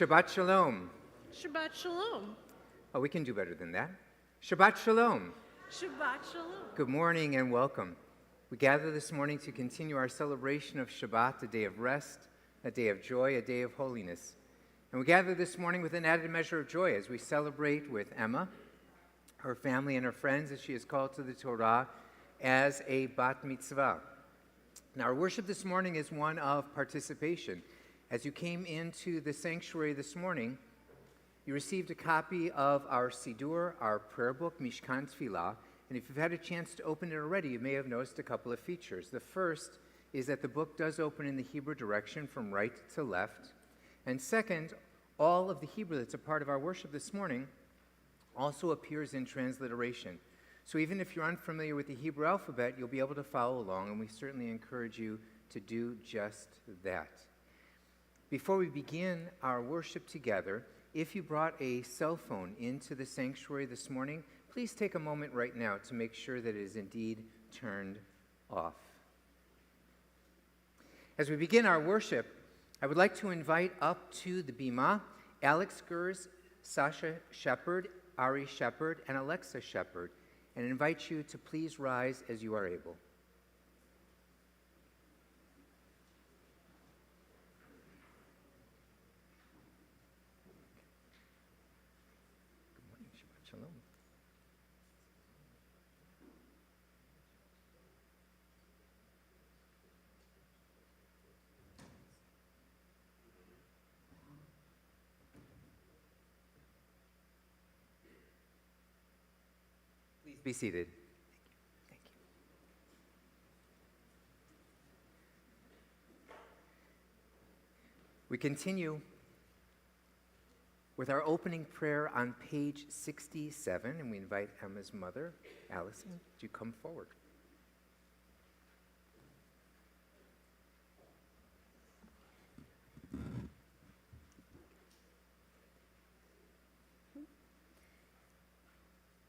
Shabbat Shalom. Shabbat Shalom. Oh, we can do better than that. Shabbat Shalom. Shabbat Shalom. Good morning and welcome. We gather this morning to continue our celebration of Shabbat, a day of rest, a day of joy, a day of holiness. And we gather this morning with an added measure of joy as we celebrate with Emma, her family and her friends, as she is called to the Torah as a bat mitzvah. Now, our worship this morning is one of participation. As you came into the sanctuary this morning, you received a copy of our Siddur, our prayer book, Mishkan Tefillah, and if you've had a chance to open it already, you may have noticed a couple of features. The first is that the book does open in the Hebrew direction from right to left. And second, all of the Hebrew that's a part of our worship this morning also appears in transliteration. So even if you're unfamiliar with the Hebrew alphabet, you'll be able to follow along, and we certainly encourage you to do just that. Before we begin our worship together, if you brought a cell phone into the sanctuary this morning, please take a moment right now to make sure that it is indeed turned off. As we begin our worship, I would like to invite up to the bima Alex Gers, Sasha Shepard, Ari Shepard, and Alexa Shepard, and invite you to please rise as you are able. Be seated. Thank you. We continue with our opening prayer on page 67, and we invite Emma's mother, Allison, to come forward.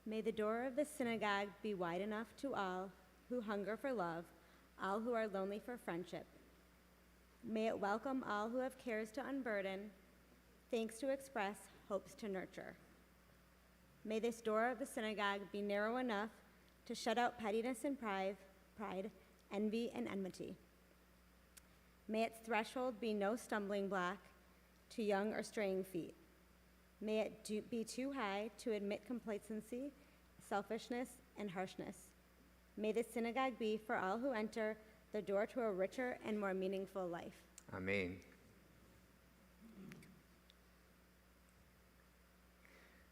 May the door of the synagogue be wide enough to all who hunger for love, all who are lonely for friendship. May it welcome all who have cares to unburden, thanks to express, hopes to nurture. May this door of the synagogue be narrow enough to shut out pettiness and pride, envy and enmity. May its threshold be no stumbling block to young or straying feet. May it be too high to admit complacency, selfishness, and harshness. May the synagogue be, for all who enter, the door to a richer and more meaningful life. Amen.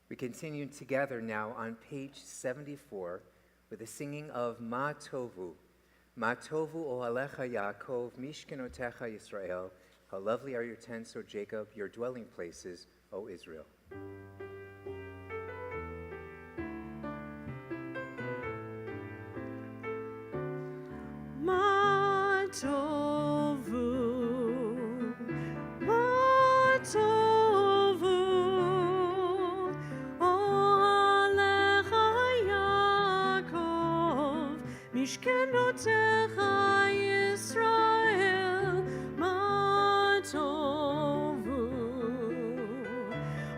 We continue together now on page 74 with the singing of Ma Tovu. Ma Tovu Ohalecha Yaakov, Mishkenotecha Yisrael. How lovely are your tents, O Jacob, your dwelling places, O Israel. Ma tovu, ma tovu, ohalecha Yaakov, mishkenotecha Yisrael, ma tovu,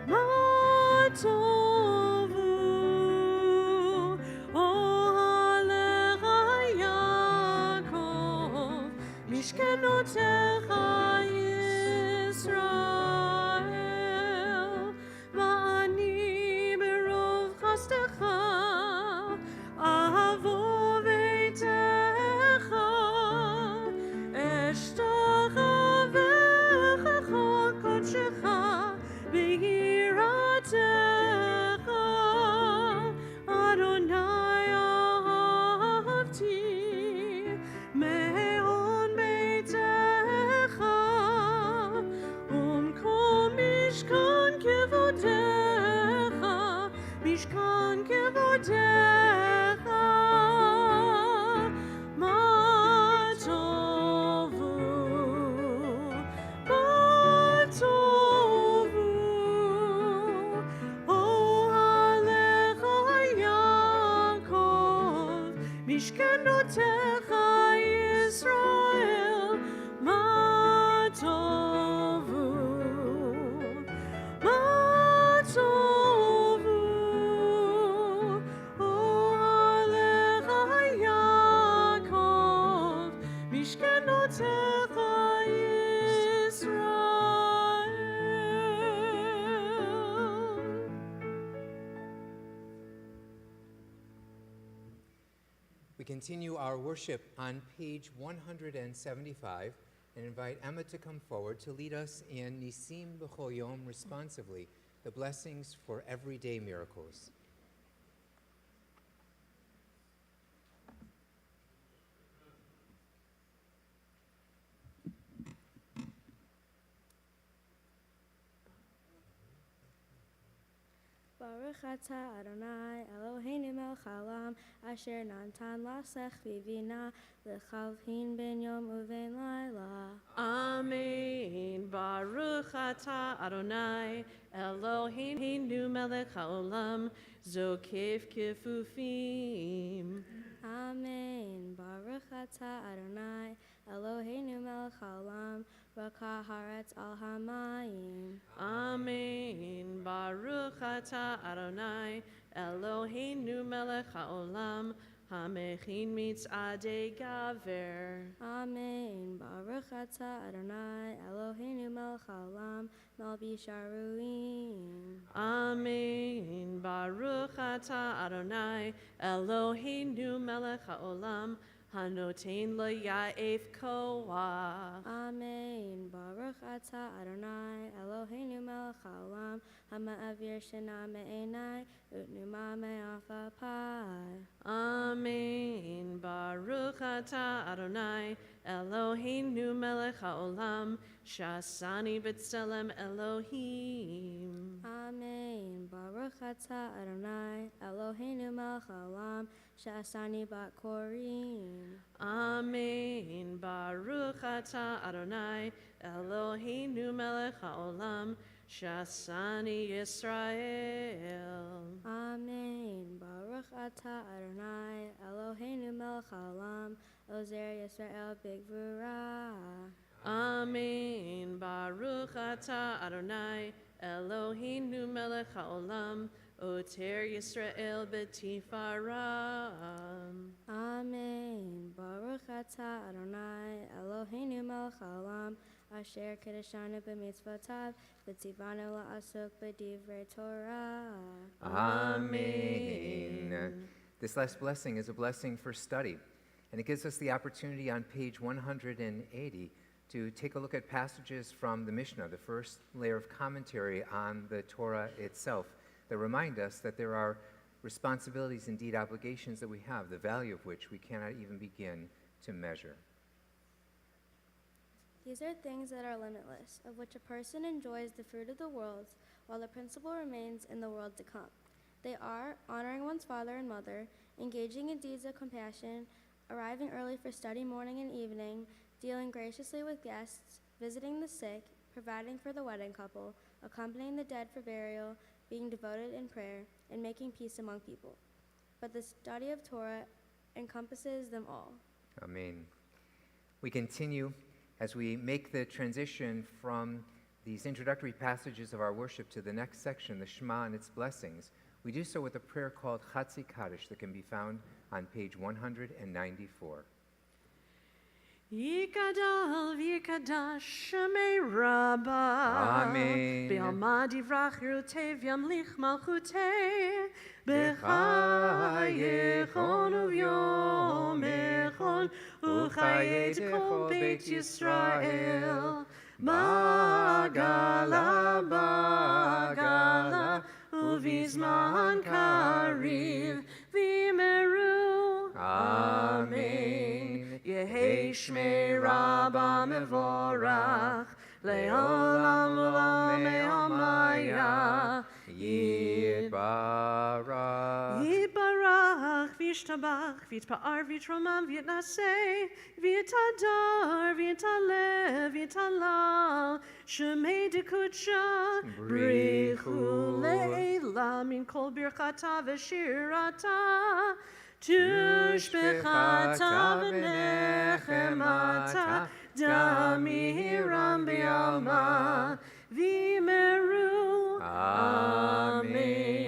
ma tovu, ohalecha Yaakov, mishkenotecha Yisrael, va'ani berov chastecha, ahavo veitecha, eshtachavecha kodshecha, v'yiratecha, Adonai ahavti, me'on beitecha, kol mishkan kevodecha, mishkan kevodecha, ma tovu, ma tovu, ohalecha Yaakov, mishkenotecha Yisrael, ma tovu, We continue our worship on page 175 and invite Emma to come forward to lead us in Nisim B'chol Yom responsively, the blessings for everyday miracles. Baruch atah Adonai Eloheinu melech haolam asher natan lasech vivina lechavhin ben yom uven laila. Amen. Baruch atah Adonai Eloheinu melech haolam zokef kefufim. Amen. Baruch atah Adonai Eloheinu melech haolam rakah haaretz al hamayim. Amen. Baruch atah Adonai Eloheinu melech haolam hamechin mitzadei gaver. Amen. Baruch atah Adonai Eloheinu melech haolam malbish aruim. Amen. Baruch atah Adonai Eloheinu melech haolam hanoten lo ya'ef koach. Amen. Baruch atah Adonai Eloheinu melech haolam hama'avir shena me'enai utnuma me'afa pai. Amen. Baruch atah Adonai Eloheinu melech haolam shasani b'tselem Elohim. Amen. Baruch atah Adonai Eloheinu melech haolam sha'asani bat korim. Amen. Baruch atah Adonai Eloheinu melech haolam shasani Yisrael. Amen. Baruch atah Adonai Eloheinu melech haolam ozer Yisrael bigvura. Amen. Baruch atah Adonai Eloheinu melech haolam oter Yisrael betifara. Amen. Baruch atah Adonai Eloheinu melech haolam asher kedeshanu b'mitzvotav v'tzivanu la'asok b'divrei Torah. Amen. This last blessing is a blessing for study, and it gives us the opportunity on page 180 to take a look at passages from the Mishnah, the first layer of commentary on the Torah itself, that remind us that there are responsibilities, indeed obligations that we have, the value of which we cannot even begin to measure. These are things that are limitless, of which a person enjoys the fruit of the worlds, while the principle remains in the world to come. They are honoring one's father and mother, engaging in deeds of compassion, arriving early for study morning and evening, dealing graciously with guests, visiting the sick, providing for the wedding couple, accompanying the dead for burial, being devoted in prayer, and making peace among people. But the study of Torah encompasses them all. Amen. We continue as we make the transition from these introductory passages of our worship to the next section, the Shema and its blessings. We do so with a prayer called Chatzi Kaddish that can be found on page 194. Yikadal v'yikadash shemei Rabbah. Amen. B'alma divrach yerutev yamlich malchutei. B'chayechon uvyom echon uchayet kol beit Yisrael. Bagala, bagala, uvizman kariv v'imeru. Amen. Yehei shmei Rabbah mevorach le'olam olam me'amaya. Yitbarach. Yitbarach v'yishtabach v'yitpa'ar v'yitromam v'yitnaseh v'yitadar v'yitaleh v'yitalal shemei dekudsha brichu le'ela min kol birchata v'shirata tushbechata v'nechemata damiram b'alma v'imeru. Amen.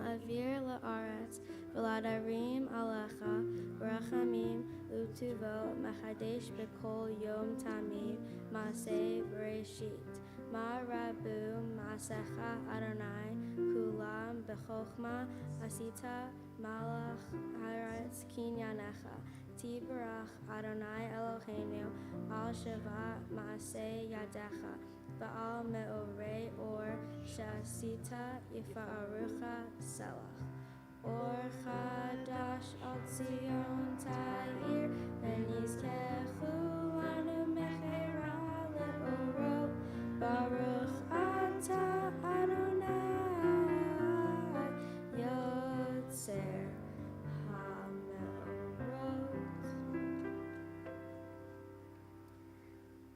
ma'avir la'aretz, v'ladarim alecha, v'rachamim u'tuvo, machadesh b'kol yom tamid, ma'aseh v'reshit. Ma'rabu ma'asecha Adonai, kulam b'chochma, asita malach haaretz kinyanecha. Tibarach Adonai Eloheinu, al sheva ma'aseh yadecha, va'al me'orei or shasita yifa'arucha selach. Or chadash al Zion ta'ir, v'nizkechu anu mechera le'oro, baruch ata Adonai, yotzer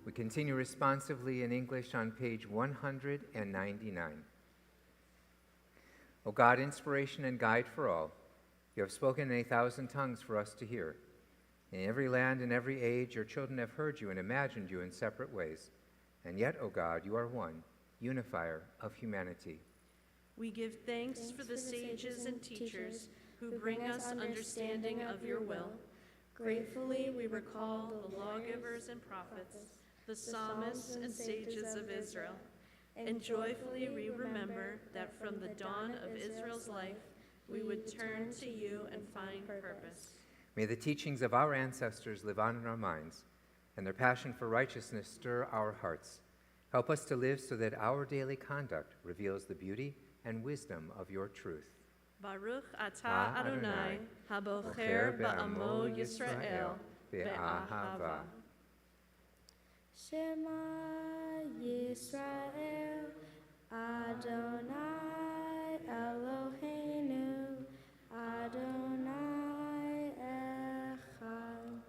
We continue responsively in English on page 199. O God, inspiration and guide for all, you have spoken in 1,000 tongues for us to hear. In every land and every age, your children have heard you and imagined you in separate ways. And yet, O God, you are one, unifier of humanity. We give thanks for the sages and teachers who bring us understanding of your will. Gratefully we recall the lawgivers and prophets, the psalmists and sages of Israel. And joyfully we remember that from the dawn of Israel's life, we would turn to you and find purpose. May the teachings of our ancestors live on in our minds, and their passion for righteousness stir our hearts. Help us to live so that our daily conduct reveals the beauty and wisdom of your truth. Baruch atah Adonai, habocher ba'amo Yisrael, be'ahava. Shema Yisrael, Adonai Eloheinu, Adonai Echad.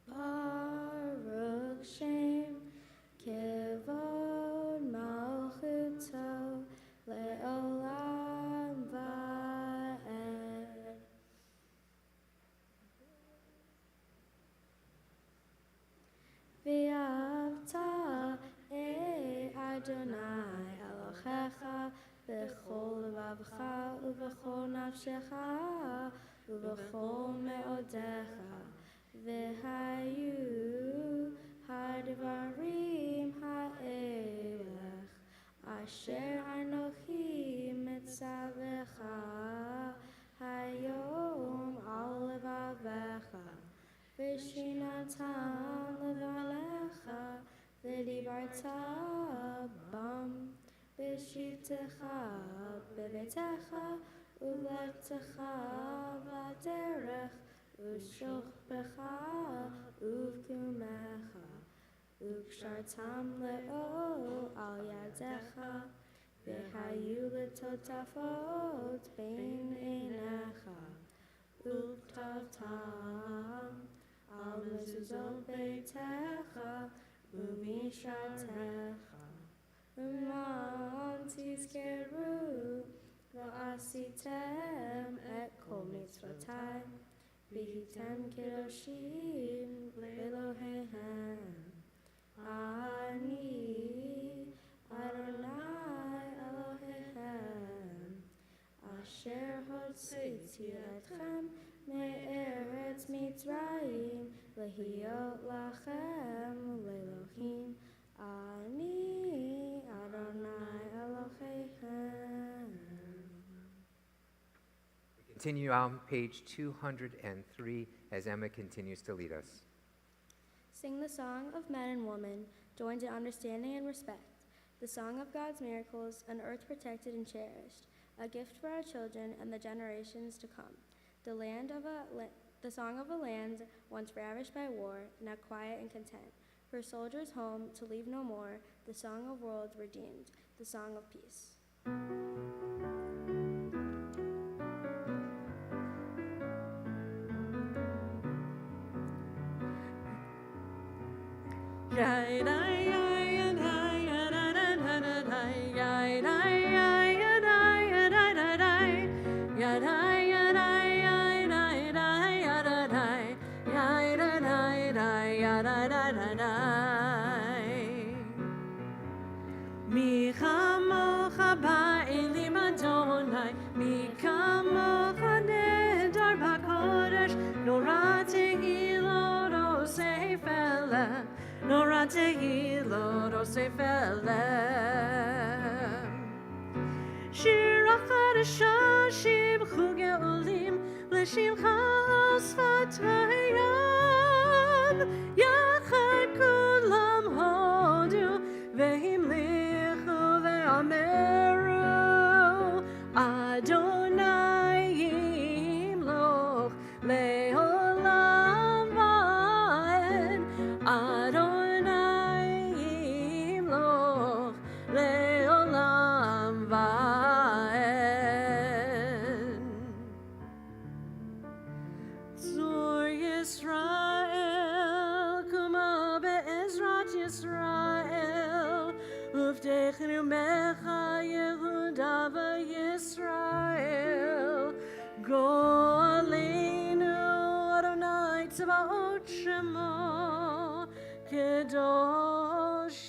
Baruch Shem, Kevod Malchuto, Le'olam Va'ed. V'yavta Adonai Elohecha b'chol levavcha u'b'chol nafshecha u'b'chol me'odecha v'hayu hadvarim ha'elech asher anochi mitzavecha hayom al levavecha v'shinatan levalecha v'dibarta bam v'shitecha b'betecha u'letecha v'derech u'shochbecha u'v'kumecha u'kshartam le'o al yadecha v'hayu l'totafot bein einecha u'ktavtam al mezuzot beitecha u'mishatecha u'man tizkeru v'asitem et kol mitzvotai v'hitem kedoshim le'Eloheihem ani Adonai Eloheihem asher hotziti etchem me'eretz Mitzrayim lehiyot lachem le'Elohim ani Adonai Eloheihem. Continue on page 203 as Emma continues to lead us. Sing the song of men and women, joined in understanding and respect, the song of God's miracles, an earth protected and cherished, a gift for our children and the generations to come. The song of a land once ravished by war, now quiet and content. For soldiers home to leave no more, the song of worlds redeemed, the song of peace. Mi chamocha ba'elim Adonai, mi Tehilot Osef Elem. Shir Achadasha Shibchu Geolim L'Shimcha Sfatayam Yachad Kulam Hodu Vehimlichu Ve'ameru Adonai Yimloch Le'olam Va'ed Adonai Yimloch Le'olam Va'ed Zor Yisrael Kuma Be'ezrat Yisrael Uvdechnu Mecha Yehuda Yisrael Go Aleinu Adonai Tzvaot Shemo Kedosh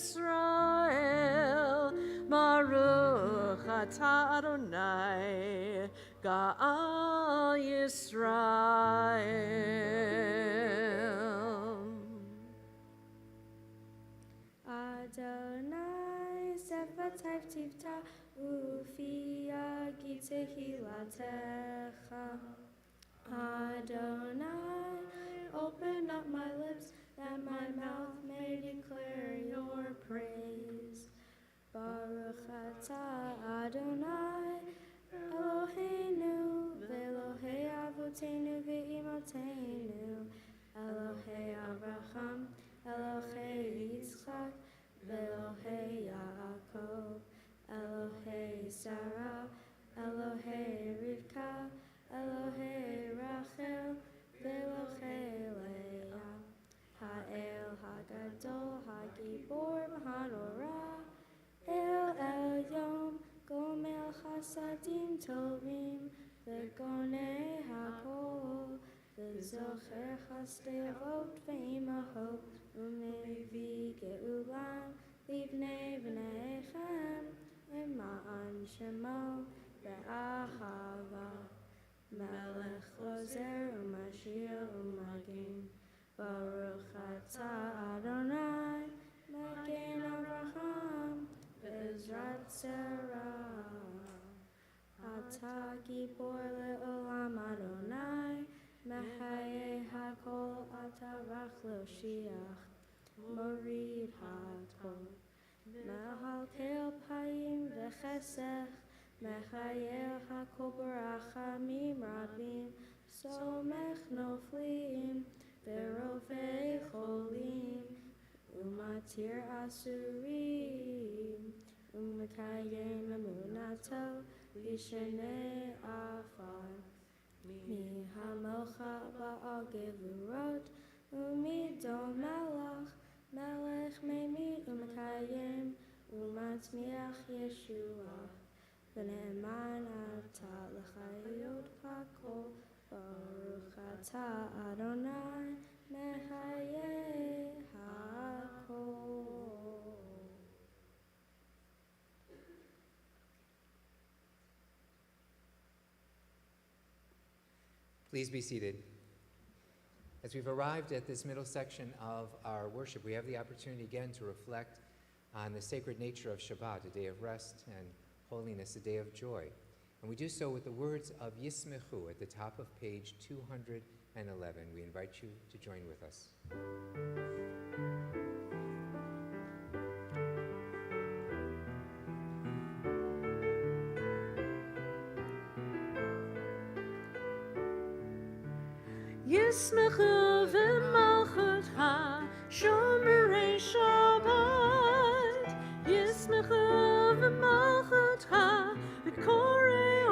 Yisrael Baruch Atah Adonai Ga'al Yisrael. Adonai Sefatayv Tivta Ufia Gitehilatecha. Adonai, open up my lips that my mouth may declare your praise. Baruch atah Adonai Eloheinu v'Elohei Avotenu v'Imotenu Elohei Abraham Elohei Yitzchak v'Elohei Yaakov Elohei Sarah Elohei Rivka Elohei Rachel v'Elohei Leah Ha'el Hagadol Hagibor B'Hanorah El Elyon Gomel Chasadim Tovim V'Gonei Hakol V'Zocher Chasdevot V'Imahot U'Mevi Geulam Livnei V'Neichem Ema'an Shemo Be'ahava Melech Ozer U'Mashiach U'Magin Baruch atah Adonai Magen Abraham Be'ezrat Sarah Atah Gibor Le'olam Adonai Mehayeh HaKol Atah Rach L'Oshiach Morid HaTov Mehalkel Payim V'Chesech Mehayeh HaKol Barachamim Rabim Somech Noflim Ve'Rovei Cholim Umatir Asurim Umekayem Emunato V'Shenei Afar Mihamocha Ba'al Gevurot Umidon Melech Melech Meimid Umekayem Umatzmiach Yeshua V'Ne'eman Atah L'Chayot HaKol Baruch atah Adonai Mehayeh HaKol. Please be seated. As we've arrived at this middle section of our worship, we have the opportunity again to reflect on the sacred nature of Shabbat, a day of rest and holiness, a day of joy. And we do so with the words of Yismechu at the top of page 211. We invite you to join with us. Yismechu v'malchutcha shomerei Shabbat. Yismechu v'malchutcha v'korei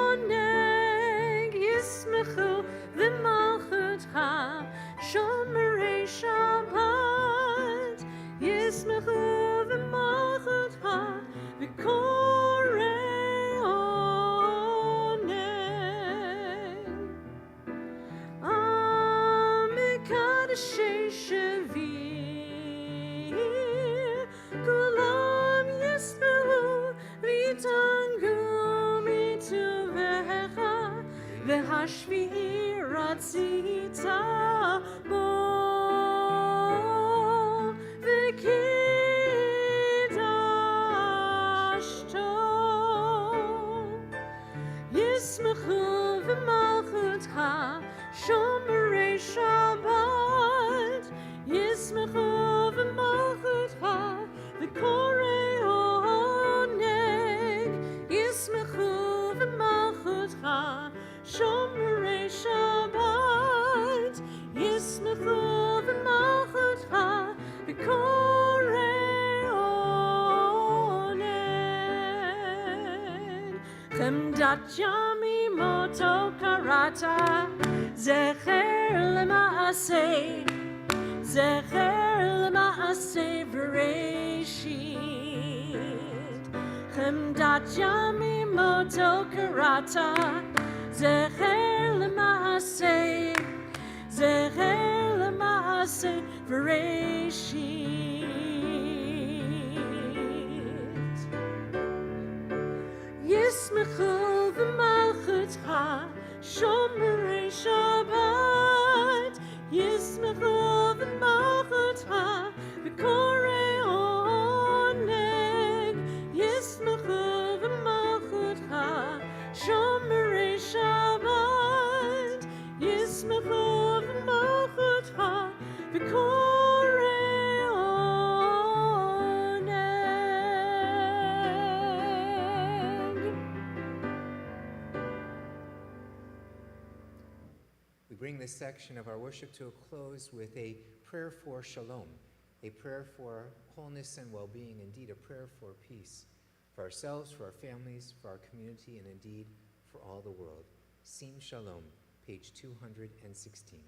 oneg. Yismechu v'malchutcha shomerei Shabbat. Yismechu v'malchutcha v'korei Kulam yismehu v'tangu mituvecha v'hashvi ratzita bo שומרי שבת, ישמחו במלכותך, וקוראי עונג, ישמחו במלכותך, שומרי שבת, ישמחו במלכותך, וקוראי עונג. חמדת ימימותו קראת, זכר למעשה, זכר למעשה בראשית. חמדת ימימותו קראת, זכר למעשה, זכר למעשה בראשית. ישמחו במלכותך, שומרי שבת, ישמחו במלכותך, וקוראי עונג, ישמחו במלכותך, שומרי שבת, ישמחו במלכותך, וקוראי עונג. We bring this section of our worship to a close with a prayer for shalom, a prayer for wholeness and well-being, indeed a prayer for peace, for ourselves, for our families, for our community, and indeed for all the world. Sim Shalom, page 216.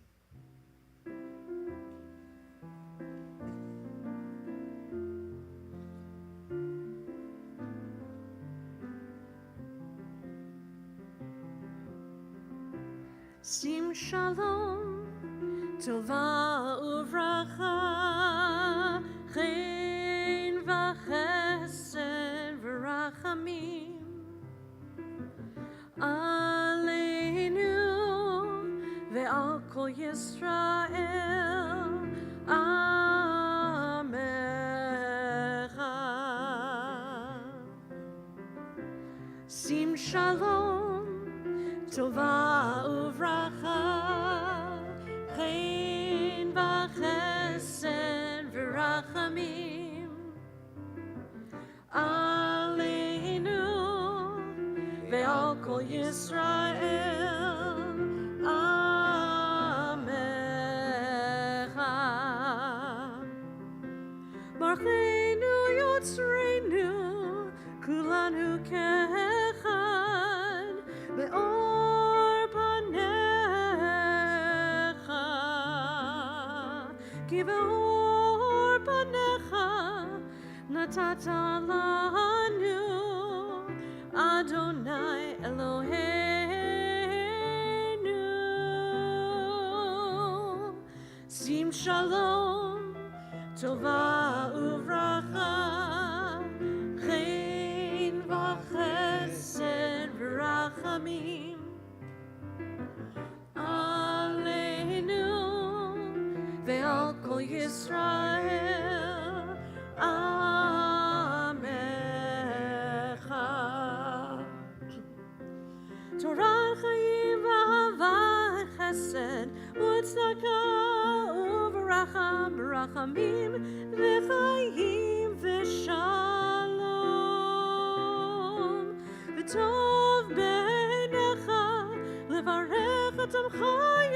שים שלום, טובה וברכה, חן וחסד ורחמים עלינו ועל כל ישראל עמך. שים שלום, טובה וברכה, חן וחסד ורחמים עלינו ועל כל ישראל עמך. ברכנו יוצרנו כולנו כאחד באור פניך, כי באור פניך נתת לנו אדוני אלוהינו. שים שלום, טובה וברכה, חן וחסד ורחמים עלינו ועל כל ישראל עמך. תורת חיים ואהבת חסד וצדקה וברכה ברחמים וחיים ושלום. וטוב בעיניך לברך את עמך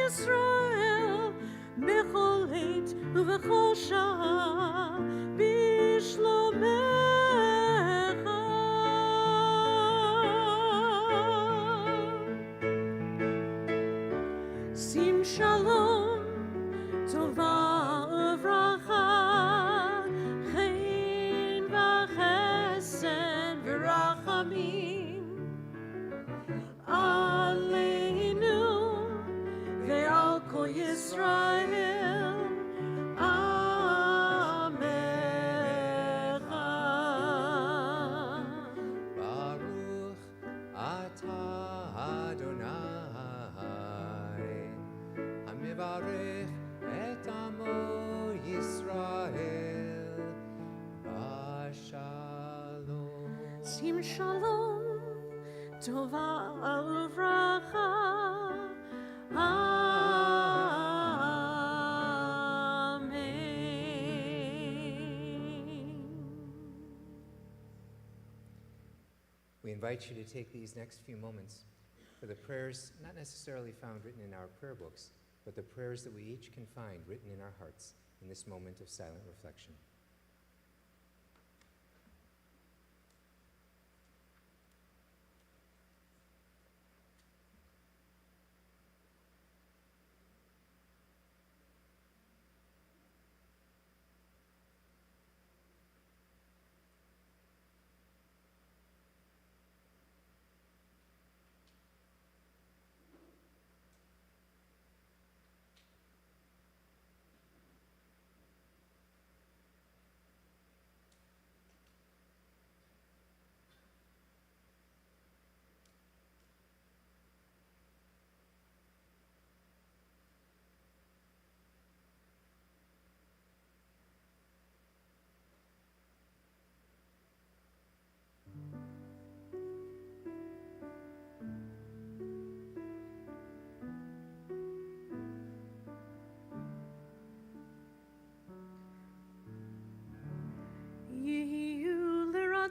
ישראל בכל עת ובכל שעה בשלומך. שים שלום, טובה וברכה, חן וחסד ורחמים עלינו ועל כל ישראל עמך. Baruch atah Adonai, hamivarech et amo Yisrael, bashalom. שים שלום, טובה וברכה invite you to take these next few moments for the prayers not necessarily found written in our prayer books, but the prayers that we each can find written in our hearts in this moment of silent reflection.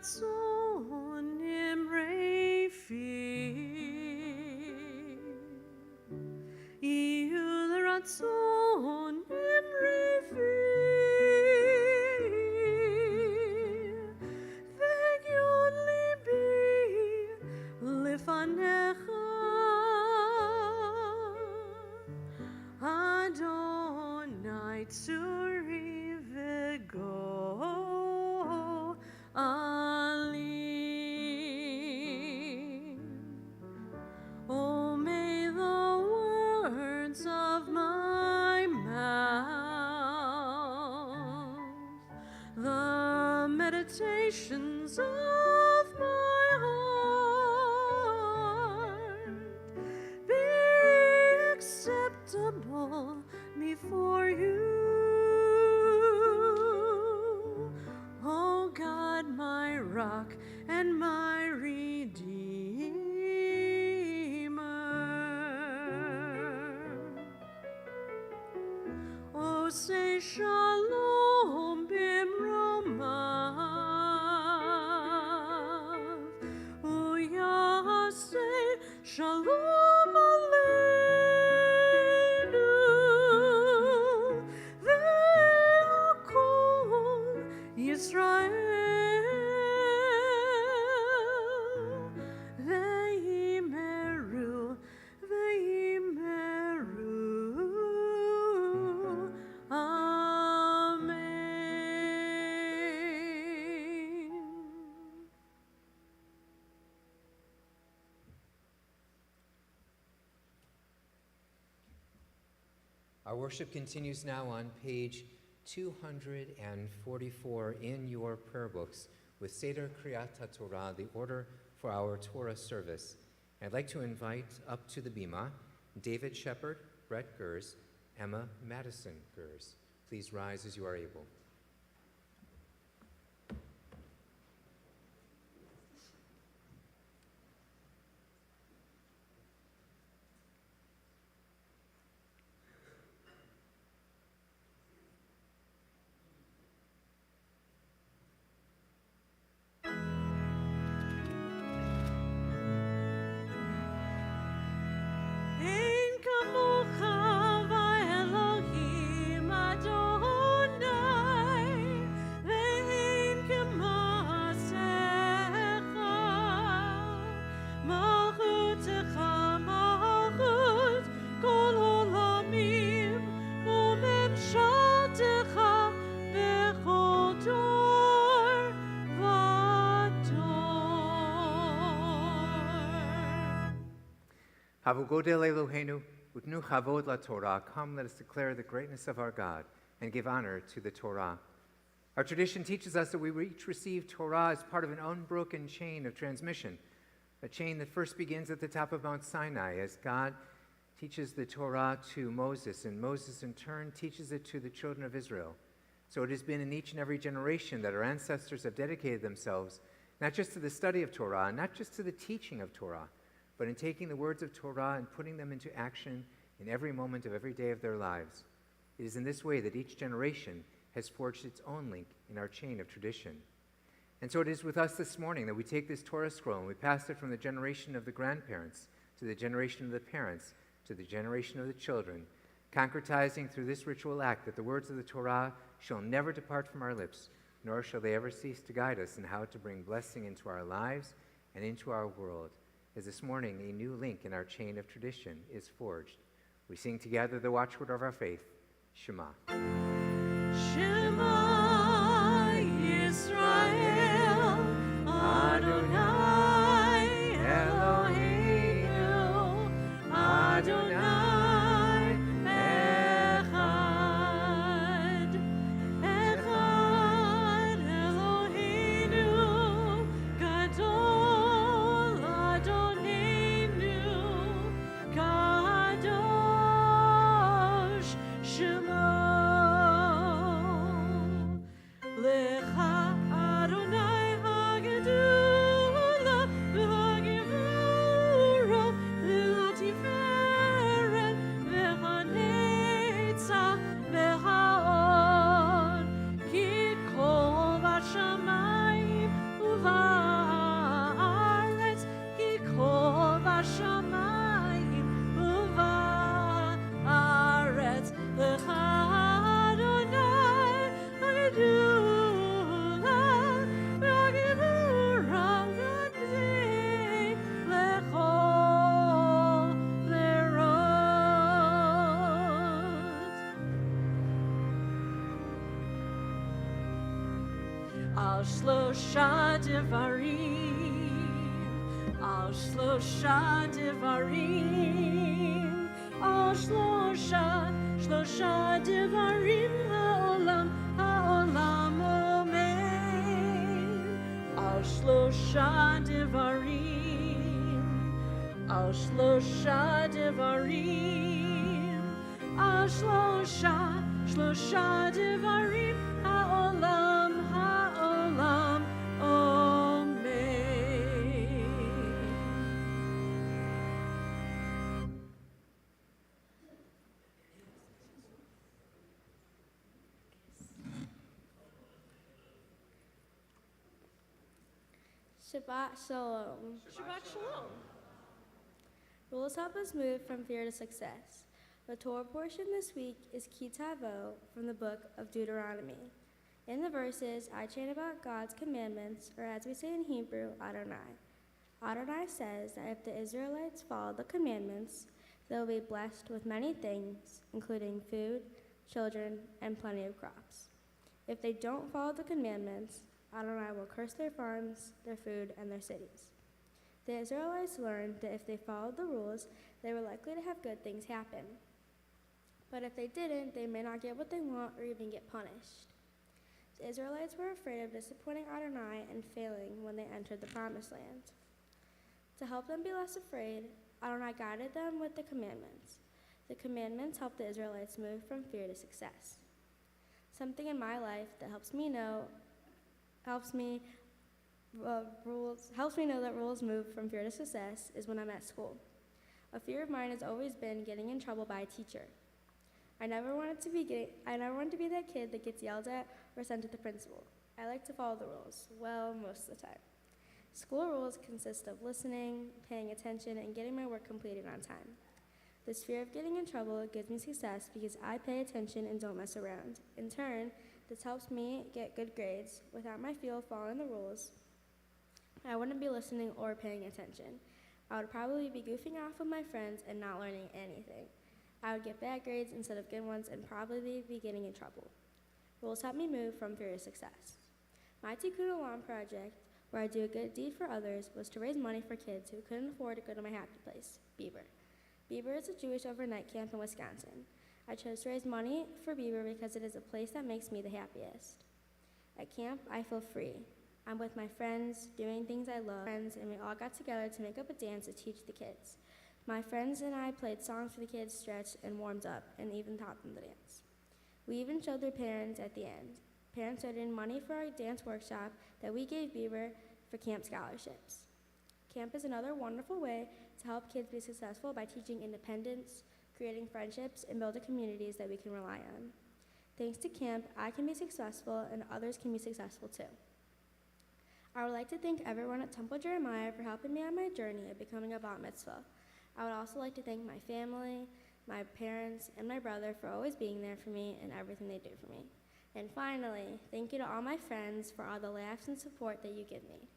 Son imre fi, son imre fi, vegion libi lifanecha, Adonai tzuri vego. Oh, may the words of my mouth, the meditations of my heart be acceptable before you. Oh God, my rock and my Redeemer. Oh, say shalom bimromav. Oh, Yah, say shalom aleinu. Ve'akol Yisrael. Our worship continues now on page 244 in your prayer books with Seder Kriyat HaTorah, the order for our Torah service. I'd like to invite up to the bima David Shepard, Brett Gers, Emma Madison Gers. Please rise as you are able. Havu godel Eloheinu, utnu chavod la Torah. Come, let us declare the greatness of our God and give honor to the Torah. Our tradition teaches us that we each receive Torah as part of an unbroken chain of transmission, a chain that first begins at the top of Mount Sinai as God teaches the Torah to Moses, and Moses in turn teaches it to the children of Israel. So it has been in each and every generation that our ancestors have dedicated themselves not just to the study of Torah, not just to the teaching of Torah, but in taking the words of Torah and putting them into action in every moment of every day of their lives. It is in this way that each generation has forged its own link in our chain of tradition. And so it is with us this morning that we take this Torah scroll and we pass it from the generation of the grandparents to the generation of the parents to the generation of the children, concretizing through this ritual act that the words of the Torah shall never depart from our lips, nor shall they ever cease to guide us in how to bring blessing into our lives and into our world. As this morning a new link in our chain of tradition is forged, we sing together the watchword of our faith, Shema. Shema Yisrael, Adonai Eloheinu, Adonai Echad. Echad Eloheinu, Gadol Adonenu, Kadosh Shema. Lecha Adonai hagedula v'hagevura v'hatiferet v'hanetzach v'haod ki kol v'shamayim u'va'aretz ki kol v'shamayim u'va'aretz lecha Adonai hagedula v'hagevura v'hatiferet lechol verot. Al shlosha devarim, al shlosha devarim, al shlosha devarim ha'olam omer. Al shlosha devarim, al shlosha devarim, al shlosha devarim ha'olam omer. Shabbat Shalom. Shabbat Shalom. Rules help us move from fear to success. The Torah portion this week is Kitavo from the book of Deuteronomy. In the verses, I chant about God's commandments, or as we say in Hebrew, Adonai. Adonai says that if the Israelites follow the commandments, they will be blessed with many things, including food, children, and plenty of crops. If they don't follow the commandments, Adonai will curse their farms, their food, and their cities. The Israelites learned that if they followed the rules, they were likely to have good things happen. But if they didn't, they may not get what they want or even get punished. The Israelites were afraid of disappointing Adonai and failing when they entered the Promised Land. To help them be less afraid, Adonai guided them with the commandments. The commandments helped the Israelites move from fear to success. Something in my life that helps me know that rules move from fear to success is when I'm at school. A fear of mine has always been getting in trouble by a teacher. I never wanted to be that kid that gets yelled at or sent to the principal. I like to follow the rules, well, most of the time. School rules consist of listening, paying attention, and getting my work completed on time. This fear of getting in trouble gives me success because I pay attention and don't mess around. In turn, this helps me get good grades. Without my fear of following the rules, I wouldn't be listening or paying attention. I would probably be goofing off with my friends and not learning anything. I would get bad grades instead of good ones and probably be getting in trouble. Rules help me move from fear to success. My Tikkun Olam project, where I do a good deed for others, was to raise money for kids who couldn't afford to go to my happy place, Beaver. Beaver is a Jewish overnight camp in Wisconsin. I chose to raise money for Beaver because it is a place that makes me the happiest. At camp, I feel free. I'm with my friends, doing things I love, and we all got together to make up a dance to teach the kids. My friends and I played songs for the kids, stretched, and warmed up, and even taught them the dance. We even showed their parents at the end. Parents put in money for our dance workshop that we gave Beaver for camp scholarships. Camp is another wonderful way to help kids be successful by teaching independence, creating friendships, and building communities that we can rely on. Thanks to camp, I can be successful and others can be successful too. I would like to thank everyone at Temple Jeremiah for helping me on my journey of becoming a bat mitzvah. I would also like to thank my family, my parents, and my brother for always being there for me and everything they do for me. And finally, thank you to all my friends for all the laughs and support that you give me.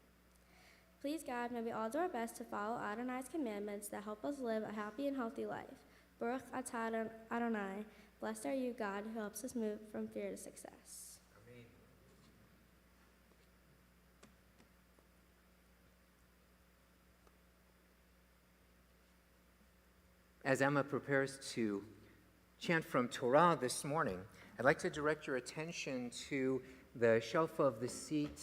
Please, God, may we all do our best to follow Adonai's commandments that help us live a happy and healthy life. Baruch atah Adonai, blessed are you, God, who helps us move from fear to success. Amen. As Emma prepares to chant from Torah this morning, I'd like to direct your attention to the shelf of the seat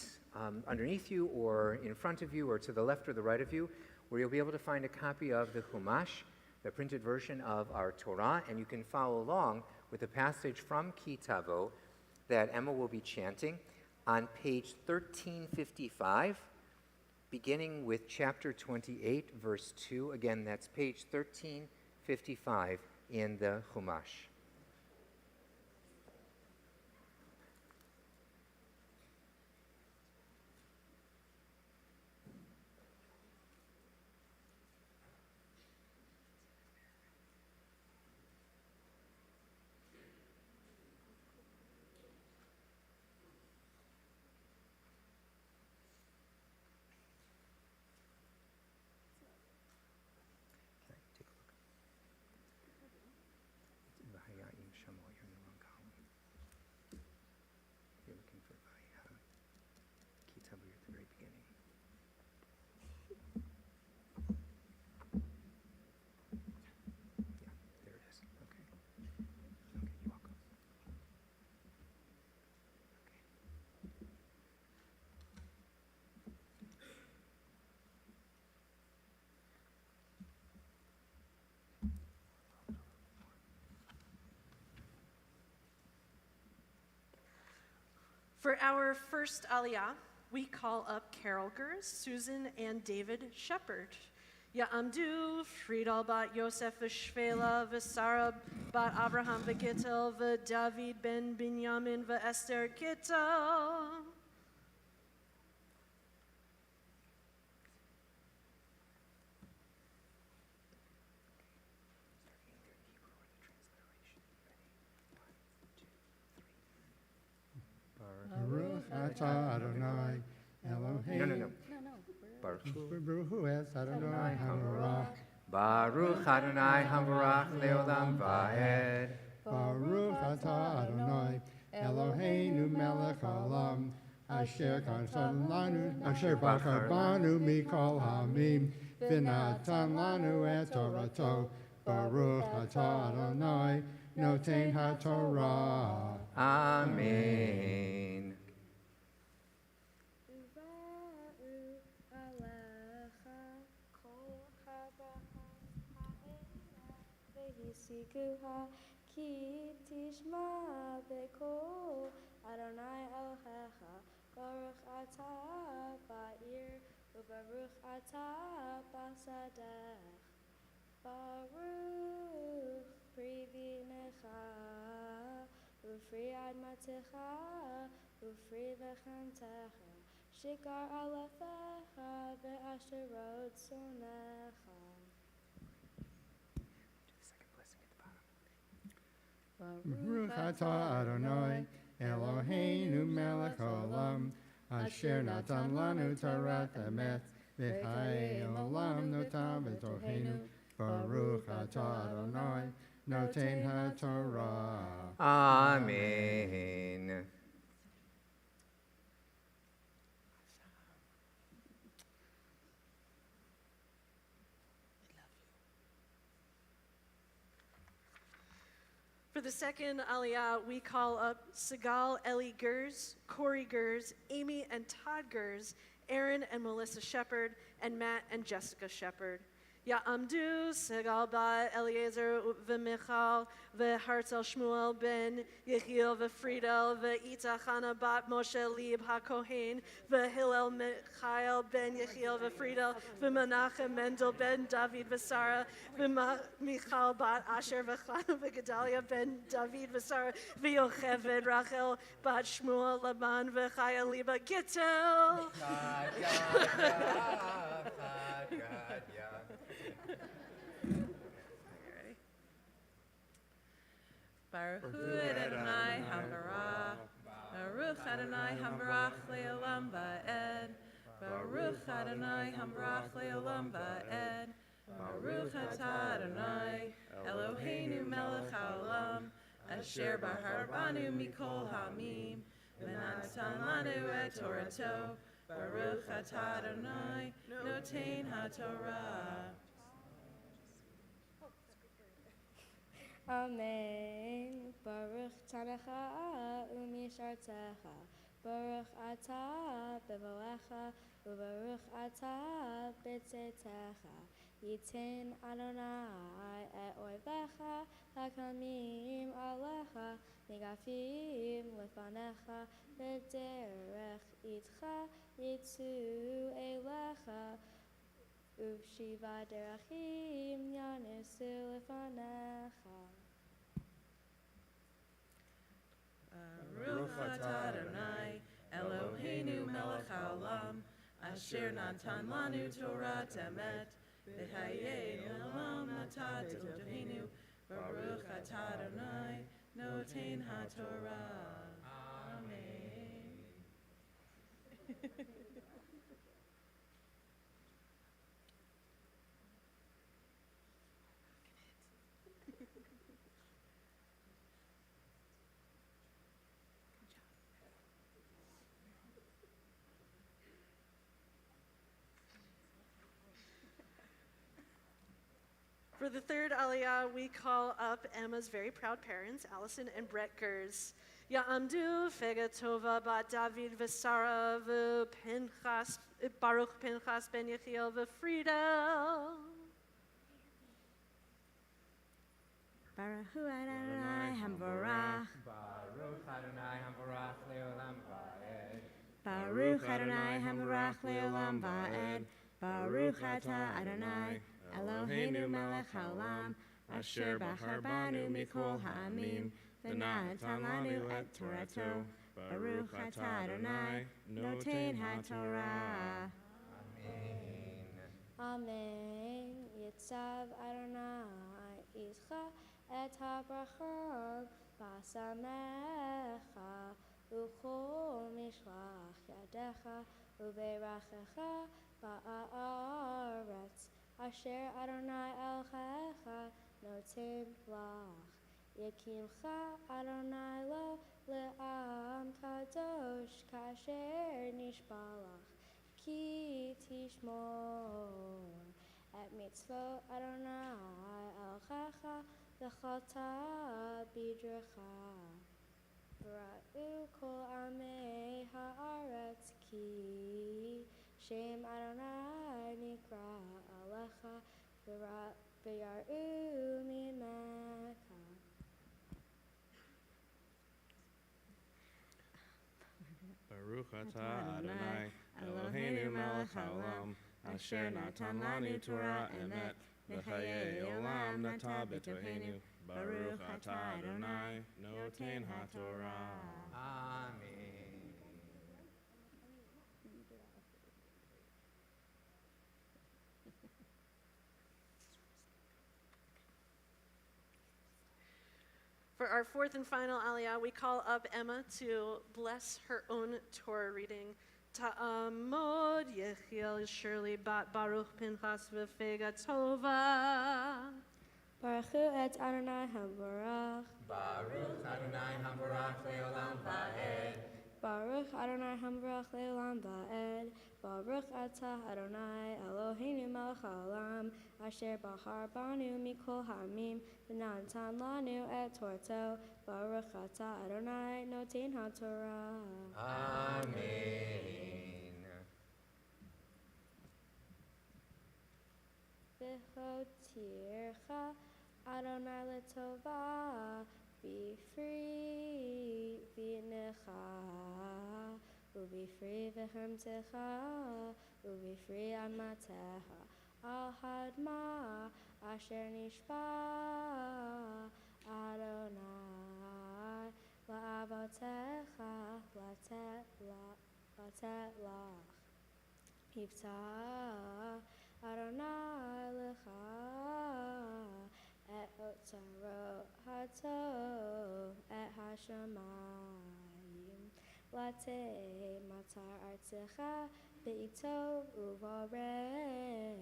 underneath you or in front of you or to the left or the right of you, where you'll be able to find a copy of the Chumash, the printed version of our Torah, and you can follow along with the passage from Ki Tavo that Emma will be chanting on page 1355, beginning with chapter 28, verse 2. Again, that's page 1355 in the Chumash. Take a look. Vahayayim Shamo, you're in the wrong column. You're looking for Vahiya. Ki Tavo, you're at the very beginning. Yeah, there it is. Okay. Okay, you're welcome. Okay. For our first Aliyah, we call up Carol Gers, Susan, and David Shepard. Ya'amdu, Friedel bat Yosef v'Shvela v'Sara bat Avraham v'Gittel v'David ben Binyamin v'Esther Gittel. Baruch atah Adonai Eloheinu. No. Baruch Baruch es Adonai Hamarach. Baruch Adonai Havarach Leolam Vaed. Baruch atah Adonai Eloheinu melech haolam. Asher bachar banu mikol hamim. V'natan lanu et Torato. Baruch atah Adonai noten haTorah. Amen. Ki tishma b'kol Adonai Elohecha, Baruch atah ba'ir, u'baruch atah b'sadech. Baruch pri v'necha, u'fri admatecha, u'fri v'chantecha, shikar alefecha, ve'asherot sonecha. Baruch atah Adonai Eloheinu melech haolam. Asher natan lanu Torah emet. V'chayei olam notam v'toheinu. Baruch atah Adonai noten haTorah. Amen. For the second Aliyah, we call up Sigal Eli Gers, Corey Gers, Amy and Todd Gers, Aaron and Melissa Shepard, and Matt and Jessica Shepard. Ya'amdu Segal bat Eliezer v'Michal v'Hartzal Shmuel ben Yechiel v'Friedel v'Itachana bat Moshe Lieb HaKohen v'Hillel Michael ben Yechiel v'Friedel v'Menachem Mendel ben David v'Sara v'Michal bat Asher v'Chana v'Gedalia ben David v'Sara v'Yocheved Rachel bat Shmuel Laban v'Chaya Liba Gittel. Baruch Hu Adonai Hambarach, Baruch Adonai Hambarach Le'olam Va'ed, Baruch Adonai Hambarach Le'olam Va'ed, Baruch Atah Adonai Eloheinu Melech HaOlam, Asher Bahar Banu Mikol Hamim, V'natan Lanu Et Torato, Baruch Atah Adonai Notein HaTorah. Amen. Baruch Tanacha u'mishartecha. Baruch atah bevolecha u'baruch atah b'tzetecha. Yitin Adonai et oivecha hakamim alecha nigafim lefanecha b'derech itcha yitzu elecha. Uvshiva derachim yanesu lefanecha. Baruch atah Adonai Eloheinu melech haolam, asher natan lanu Torah emet, v'hayei olam natan todeinu. Baruch atah Adonai notein haTorah. Amen. For the third Aliyah, we call up Emma's very proud parents, Allison and Brett Gers. Ya'amdu Fega Tova bat David v'Sara v'Pinchas Baruch Pinchas ben Yechiel v'Friedel. Baruch Hu Adonai Hambarach, Baruch Adonai Hambarach Le'olam Va'ed. Baruch Adonai Hambarach Le'olam Va'ed, Baruch Atah Adonai Eloheinu Melech HaOlam, Asher Bachar Banu Mikol Ha'amim, V'natan Lanu Et Torato, Baruch Atah Adonai Notein HaTorah. Amen. Yitzav Adonai Ischa et habrachot basamecha uchol mishlach yadecha uberachecha ba'aretz asher Adonai elchecha notim lach yakimcha Adonai lo le'am kadosh kasher nishbalach ki tishmor et mitzvot Adonai elchecha v'chalta bidrecha v'ra'u kol amei ha'aretz ki shem Adonai nikra alecha v'yar'u mimecha. Baruch atah Adonai Eloheinu melech haolam, asher natan lanu Torah emet, v'chayei olam nata b'toheinu. Baruch atah Adonai notein haTorah. Amen. For our fourth and final Aliyah, we call up Emma to bless her own Torah reading. Ta'amod Yechiel Shirley bat Baruch Pinchas v'Fega Tova. Baruch Hu et Adonai Hambarach. Baruch Adonai Hambarach Le'olam Va'ed. Baruch Adonai Hambarach Le'olam Va'ed. Baruch Atah Adonai Eloheinu Melech HaOlam, Asher Bahar Banu Mikol Ha'amim, V'natan Lanu Et Torato. Baruch Atah Adonai Notein HaTorah. Amen. v'chotircha Adonai l'tova. Be free, v'necha, u'be free v'hermtecha, u'be free amatecha. Al hadma asher nishba Adonai la'avotecha latet lach. Yiftach Adonai lecha et otzarot hatov et hashamayim late matar artzecha be'ito uvarei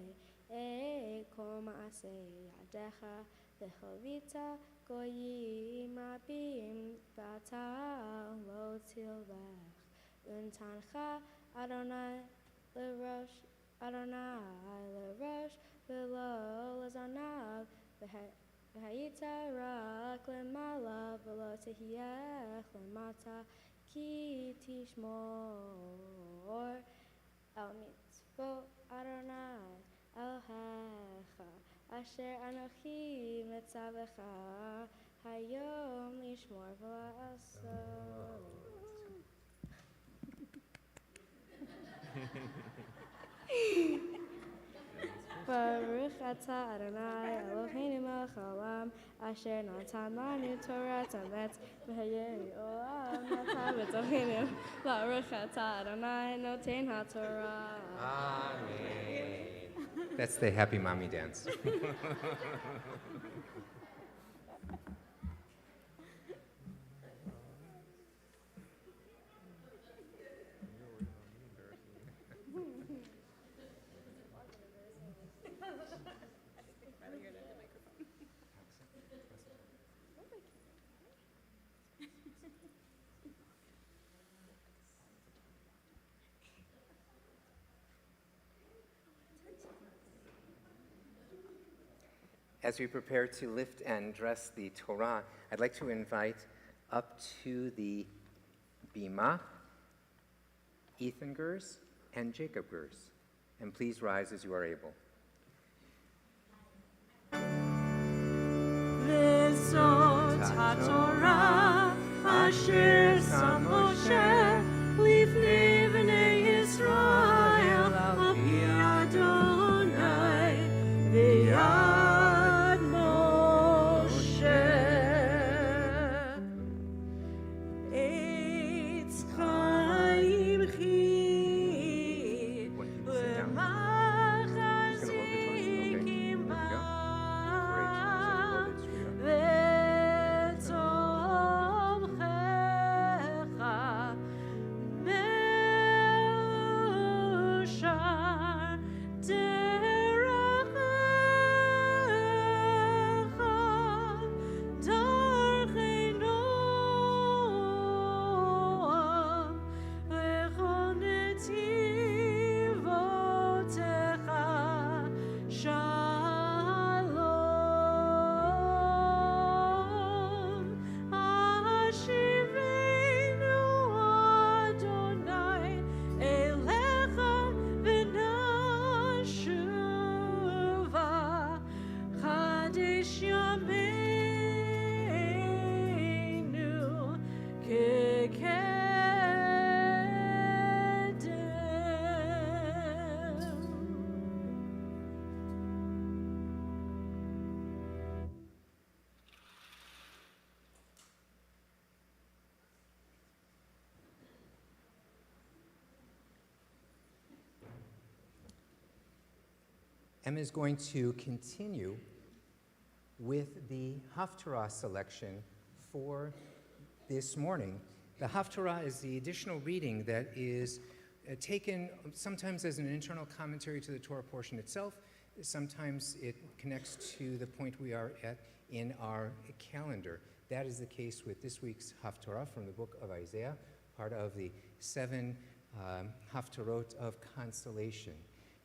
kol ma'aseh yadecha v'chovita goyim rabim v'ata lo tilvech untancha Adonai l'rosh v'lo l'zanav v'hayita rak l'mala v'lo tehiech l'mata ki tishmor el mitzvot Adonai Elohecha asher anochi metzavecha hayom lishmor v'la'asot. Baruch atah Adonai Eloheinu melech haolam asher natan lanu Torah emet v'hayei olam natan b'tochenu. Baruch atah Adonai noten haTorah. Amen. That's the happy mommy dance. As we prepare to lift and dress the Torah, I'd like to invite up to the bima Ethan Gers and Jacob Gers. And please rise as you are able. V'zot haTorah asher sam Moshe lifnei bnei Yisrael al pi Adonai v'yad Moshe. Eitz chaim chi When you sit down. Just gonna hold the torch. Okay. There we go. Great. So hold it straight up. Emma is going to continue with the Haftarah selection for this morning. The Haftarah is the additional reading that is taken sometimes as an internal commentary to the Torah portion itself. Sometimes it connects to the point we are at in our calendar. That is the case with this week's Haftarah from the book of Isaiah, part of the 7 Haftarot of consolation.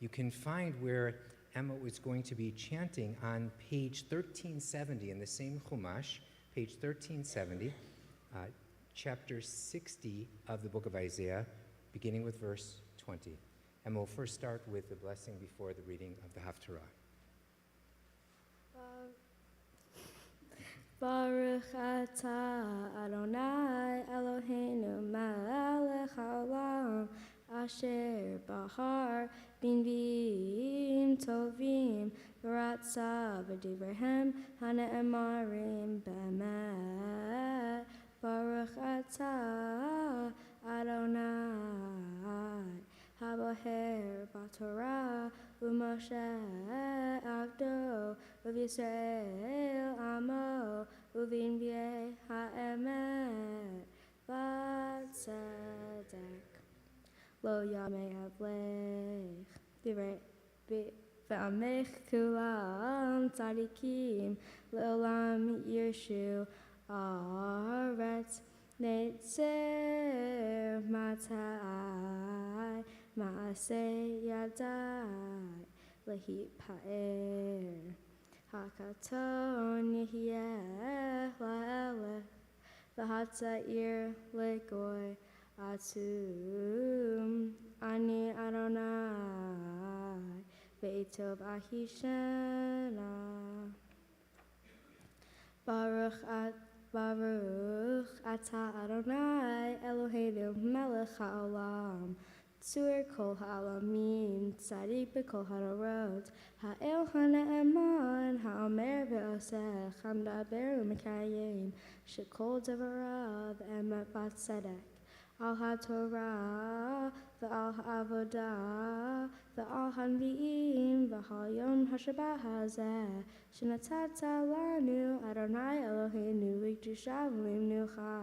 You can find where Emma was going to be chanting on page 1370 in the same Chumash, page 1370, chapter 60 of the book of Isaiah, beginning with verse 20. And we'll first start with the blessing before the reading of the Haftarah. Baruch atah Adonai Eloheinu melech haolam asher bahar b'nviim tovim v'ratza v'divrehem hane'emarim b'emet. Baruch atah Adonai haboher b'torah u'Moshe avdo u'Yisrael amo u'v'nviei ha'emet v'tzedek lo yamei avlech v'amech kulam tzadikim le'olam yirshu aretz netzer matai ma'aseh yadai lehipaer hakaton yehieh la'elech v'hatzair legoy atum ani Adonai ve'itov ahishena. Baruch atah Adonai Eloheinu melech haolam tzur kol ha'alamim tzadik b'kol ha'dorot ha'el ha'ne'eman ha'omer v'osech ha'medaber u'mekayim shekol devarav emet v'tzedek al ha'torah v'al ha'avodah v'al ha'nvi'im v'al yom ha'shabbat hazeh shenatata lanu Adonai Eloheinu l'kedusha v'limnucha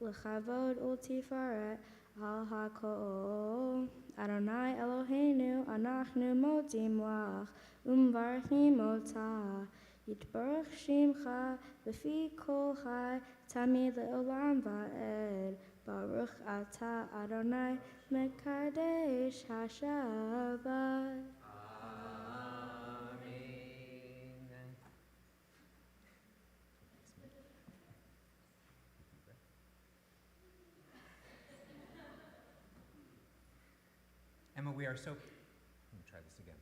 l'chavod u'tifaret al ha'kol. Adonai Eloheinu anachnu modim lach u'mvarchim otah yitbarach shimcha b'fi kol chai tamid le'olam va'ed. Baruch atah Adonai mekadesh ha'shabbat. Amen. Emma, we are so. Let me try this again.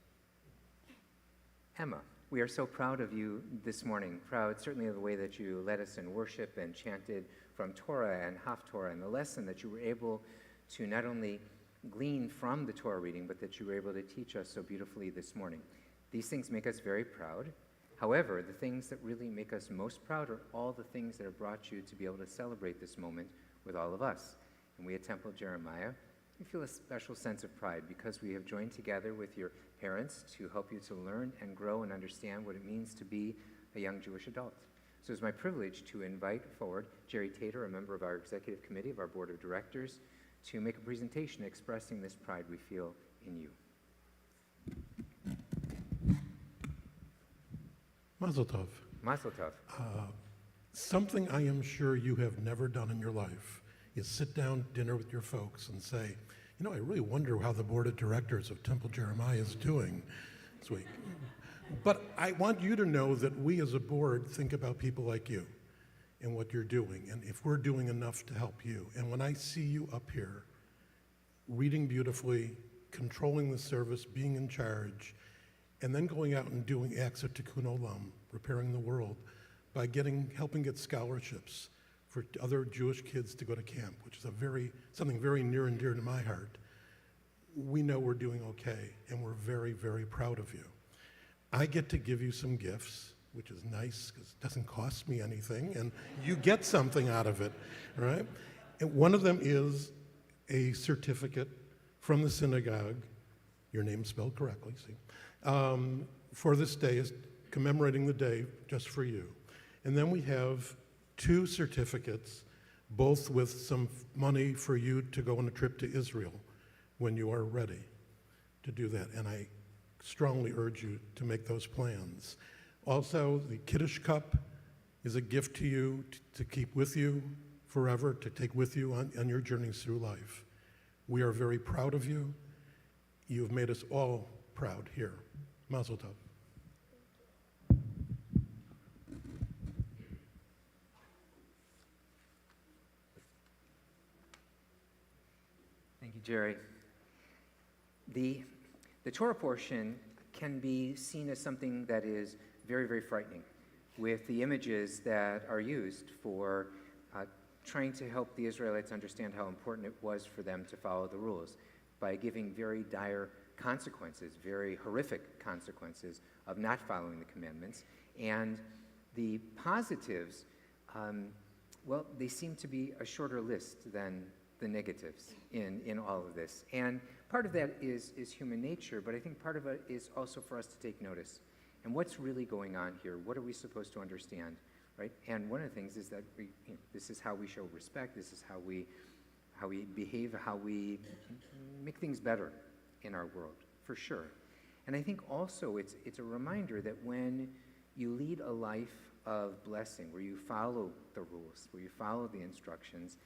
Emma, we are so proud of you this morning. Proud, certainly, of the way that you led us in worship and chanted from Torah and Haftorah, and the lesson that you were able to not only glean from the Torah reading, but that you were able to teach us so beautifully this morning. These things make us very proud. However, the things that really make us most proud are all the things that have brought you to be able to celebrate this moment with all of us. And we at Temple Jeremiah, we feel a special sense of pride because we have joined together with your parents to help you to learn and grow and understand what it means to be a young Jewish adult. So it's my privilege to invite forward Jerry Tater, a member of our executive committee of our board of directors, to make a presentation expressing this pride we feel in you. Mazel tov. Mazel tov. Something I am sure you have never done in your life is sit down to dinner with your folks and say, you know, I really wonder how the board of directors of Temple Jeremiah is doing this week. But I want you to know that we as a board think about people like you and what you're doing, and if we're doing enough to help you. And when I see you up here, reading beautifully, controlling the service, being in charge, and then going out and doing acts of tikkun olam, repairing the world, by helping get scholarships for other Jewish kids to go to camp, which is something very near and dear to my heart. We know we're doing okay, and we're very, very proud of you. I get to give you some gifts, which is nice because it doesn't cost me anything, and you get something out of it, right? And one of them is a certificate from the synagogue, your name spelled correctly, see, for this day, is commemorating the day just for you. And then we have 2 certificates, both with some money for you to go on a trip to Israel when you are ready to do that. And I strongly urge you to make those plans. Also, the Kiddush Cup is a gift to you to keep with you forever, to take with you on your journeys through life. We are very proud of you. You have made us all proud here. Mazel tov. Thank you, Jerry. The Torah portion can be seen as something that is very, very frightening. with the images that are used for trying to help the Israelites understand how important it was for them to follow the rules by giving very dire consequences, very horrific consequences of not following the commandments. And the positives, well, they seem to be a shorter list than the negatives in all of this. And part of that is human nature, but I think part of it is also for us to take notice. And what's really going on here? What are we supposed to understand, right? And one of the things is that this is how we show respect. This is how we behave, how we make things better in our world, for sure. And I think also it's a reminder that when you lead a life of blessing, where you follow the rules, where you follow the instructions,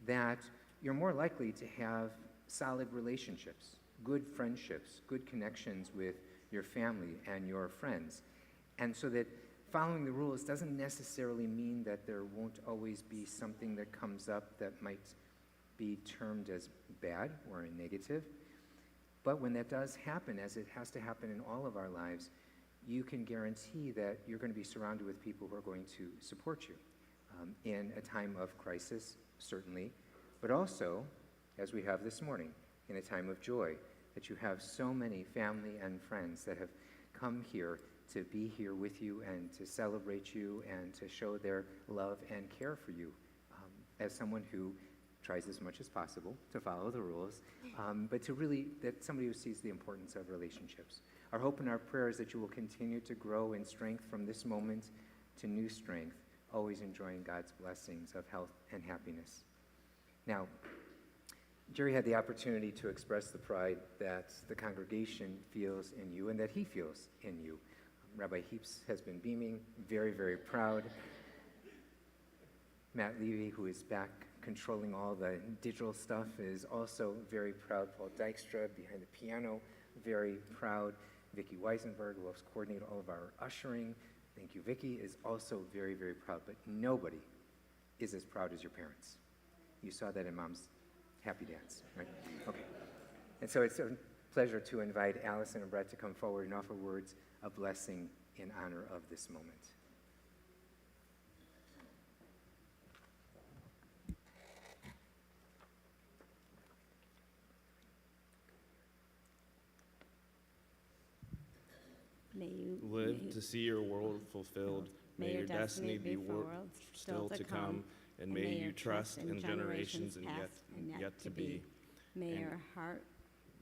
that you're more likely to have solid relationships, good friendships, good connections with your family and your friends. And so that following the rules doesn't necessarily mean that there won't always be something that comes up that might be termed as bad or a negative. But when that does happen, as it has to happen in all of our lives, you can guarantee that you're going to be surrounded with people who are going to support you in a time of crisis, certainly, but also, as we have this morning, in a time of joy, that you have so many family and friends that have come here to be here with you and to celebrate you and to show their love and care for you as someone who tries as much as possible to follow the rules, but to really, that somebody who sees the importance of relationships. Our hope and our prayer is that you will continue to grow in strength from this moment to new strength, always enjoying God's blessings of health and happiness. Now, Jerry had the opportunity to express the pride that the congregation feels in you and that he feels in you. Rabbi Heaps has been beaming, very, very proud. Matt Levy, who is back controlling all the digital stuff, is also very proud. Paul Dykstra behind the piano, very proud. Vicki Weisenberg, who helps coordinate all of our ushering, thank you, Vicki, is also very, very proud. But nobody is as proud as your parents. You saw that in Mom's happy dance, right? Okay. And so it's a pleasure to invite Allison and Brett to come forward and offer words of blessing in honor of this moment. May you Live to see your world fulfilled. May your destiny be worlds still to come, and may you trust in generations and yet to be. May and your heart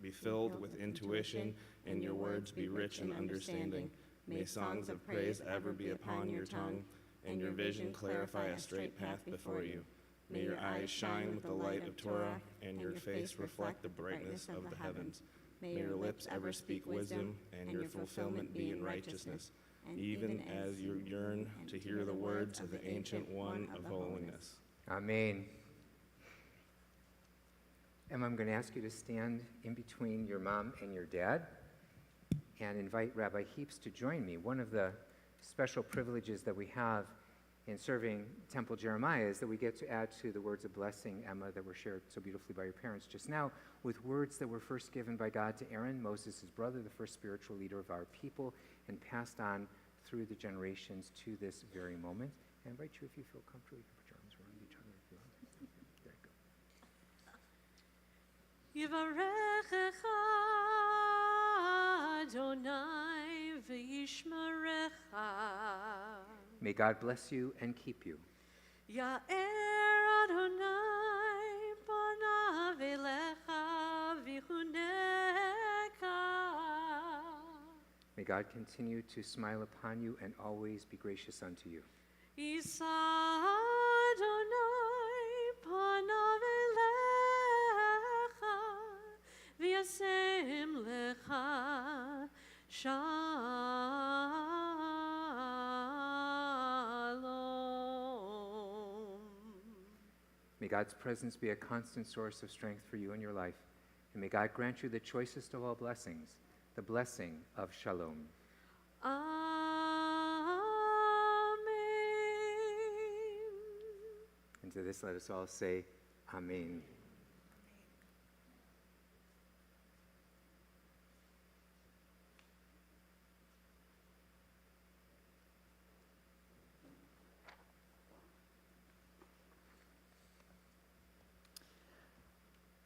be filled with intuition, and your words be rich in understanding. May songs of praise ever be upon your tongue, and your vision clarify a straight path before you. May your eyes shine with the light of Torah, and your face reflect the brightness of the heavens. May your lips ever speak wisdom, and your fulfillment be in righteousness, even as you yearn to hear the words of the Ancient One of holiness. Amen. Emma, I'm going to ask you to stand in between your mom and your dad and invite Rabbi Heaps to join me. One of the special privileges that we have in serving Temple Jeremiah is that we get to add to the words of blessing, Emma, that were shared so beautifully by your parents just now, with words that were first given by God to Aaron, Moses' his brother, the first spiritual leader of our people, and passed on through the generations to this very moment. I invite you, if you feel comfortable, you can put your arms around each other if you want. There you go. Yivarechecha Adonai v'yishmerecha. May God bless you and keep you. Ya'er Adonai panav elecha v'chuneka. May God continue to smile upon you and always be gracious unto you. Yisa Adonai panav elecha v'yasem lecha shalom. May God's presence be a constant source of strength for you in your life. And may God grant you the choicest of all blessings, the blessing of shalom. Amen. And to this let us all say, Amen.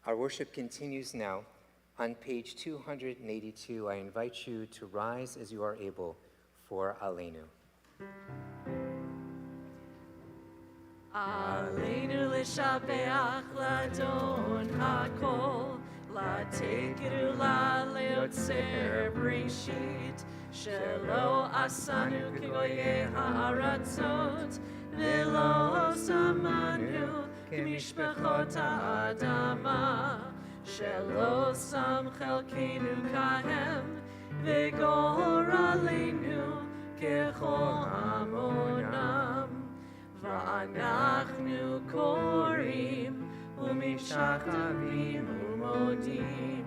Our worship continues now. On page 282, I invite you to rise as you are able for Aleinu. Aleinu l'shabeach l'adon hakol, l'tekeru la'leotzer breshit, shelo asanu k'goyei ha'aratzot, velo samanu k'mishpachot ha'adama, shelo sam chelkenu kahem, v'gor aleinu k'chol amonam. Va'anachnu korim u'mishachavim u'modim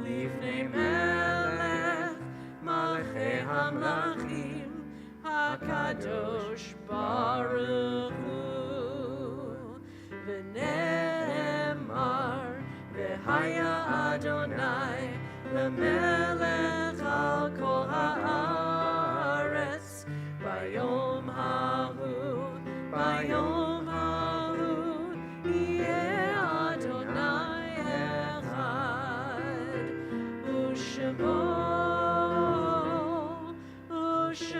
lifnei melech malachei hamlachim hakadosh baruch hu v'ne'emar v'haya Adonai lemelech al kol ha'aretz bayom hahu Bayom hahu yeh Adonai echad u'shemo echad.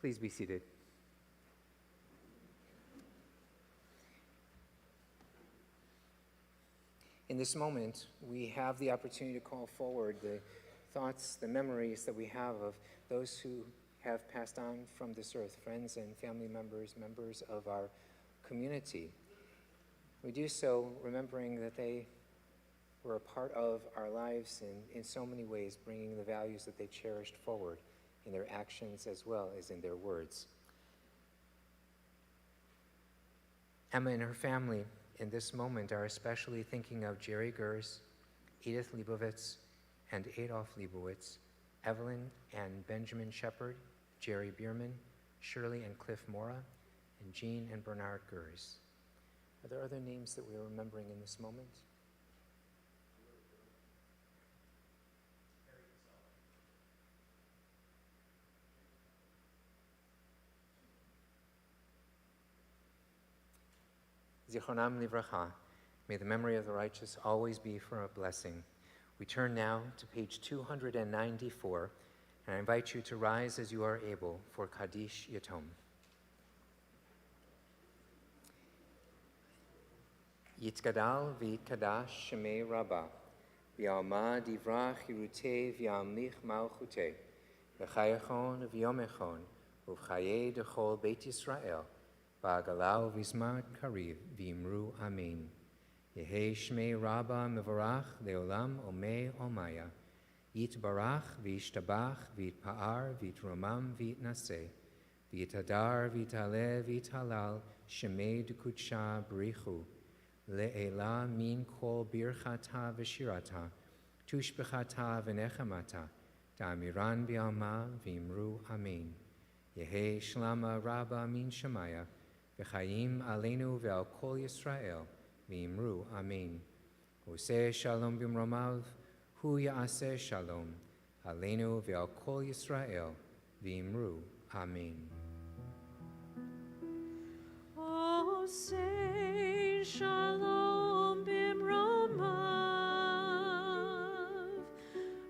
Please be seated. In this moment, we have the opportunity to call forward the thoughts, the memories that we have of those who have passed on from this earth, friends and family members, members of our community. We do so remembering that they were a part of our lives in so many ways, bringing the values that they cherished forward in their actions as well as in their words. Emma and her family in this moment are especially thinking of Jerry Gers, Edith Leibovitz, and Adolf Leibowitz, Evelyn and Benjamin Shepard, Jerry Bierman, Shirley and Cliff Mora, and Jean and Bernard Gers. Are there other names that we are remembering in this moment? Zichronam livracha. May the memory of the righteous always be for a blessing. We turn now to page 294, and I invite you to rise as you are able for Kaddish Yatom. Yitkadal v'yitkadash shemei Rabbah, v'yalma divrach yirutei v'yamlich malchutei, v'chayachon v'yomechon, uv'chayei dechol Beit Yisrael, v'agalau v'izmat kariv v'imru amen. Yehei shmei Rabbah mevarach leolam omei omaya, yitbarach v'yishtabach v'yitpa'ar v'yitromam v'yitnaseh, v'yitadar v'yitaleh v'yitalal shemei dekudsha b'richu, le'ela min kol birchata v'shirata, tushbechata v'nechamata, da'amiran b'yalma v'imru amen. Yehei shlama Rabbah min shemaya, v'chayim aleinu ve'al kol Yisrael, v'imru amen. Oseh shalom b'mromav, hu ya'aseh shalom, aleinu ve'al kol Yisrael, v'imru amen. Oseh shalom b'mromav,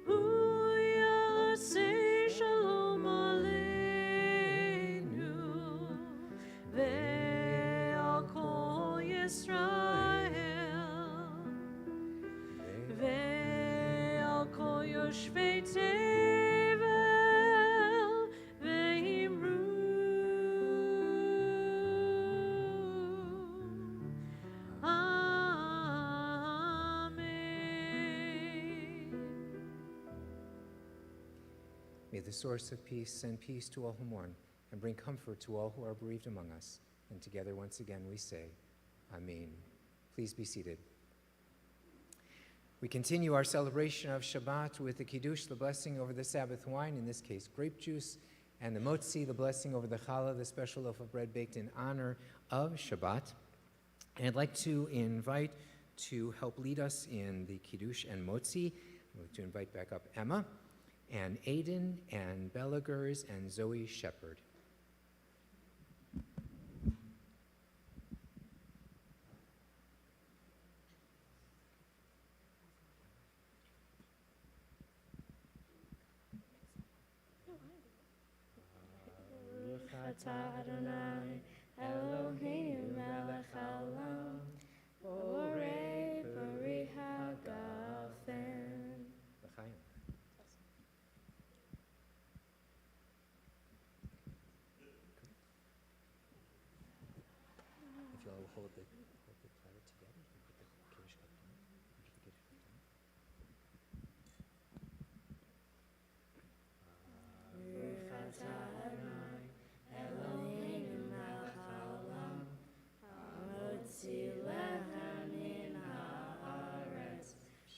hu ya'aseh shalom aleinu, ve'al kol Yisrael, ve'al kol yoshvei tevel, ve'imru May the source of peace send peace to all who mourn and bring comfort to all who are bereaved among us. And together once again we say, Amen. Please be seated. We continue our celebration of Shabbat with the Kiddush, the blessing over the Sabbath wine, in this case grape juice, and the Motzi, the blessing over the challah, the special loaf of bread baked in honor of Shabbat. And I'd like to invite to help lead us in the Kiddush and Motzi. I'm going to invite back up Emma, and Aiden, and Bella Gers, and Zoe Shepard. Adonai, Eloheinu melech haolam, borei peri hagafen. L'chaim. If you'll hold the platter together, you can put the Kiddush cup down. You can get it down.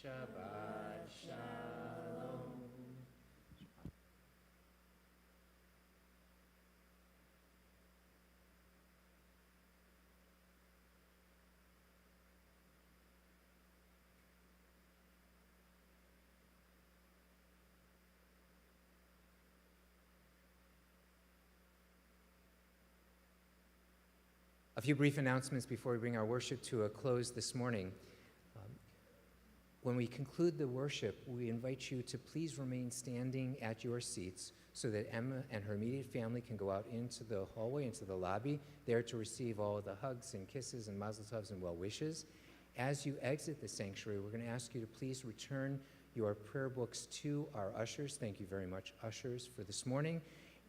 Shabbat Shalom. A few brief announcements before we bring our worship to a close this morning. When we conclude the worship, we invite you to please remain standing at your seats so that Emma and her immediate family can go out into the hallway, into the lobby, there to receive all of the hugs and kisses and mazel tovs and well wishes. As you exit the sanctuary, we're going to ask you to please return your prayer books to our ushers. Thank you very much, ushers, for this morning.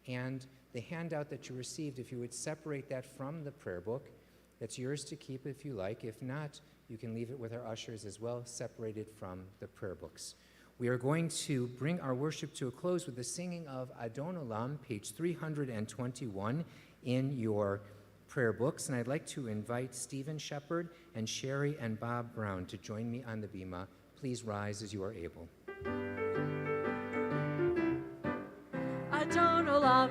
And the handout that you received, if you would separate that from the prayer book, that's yours to keep if you like. If not, you can leave it with our ushers as well, separated from the prayer books. We are going to bring our worship to a close with the singing of Adon Olam, page 321 in your prayer books. And I'd like to invite Stephen Shepard and Sherry and Bob Brown to join me on the bima. Please rise as you are able. Adon Olam,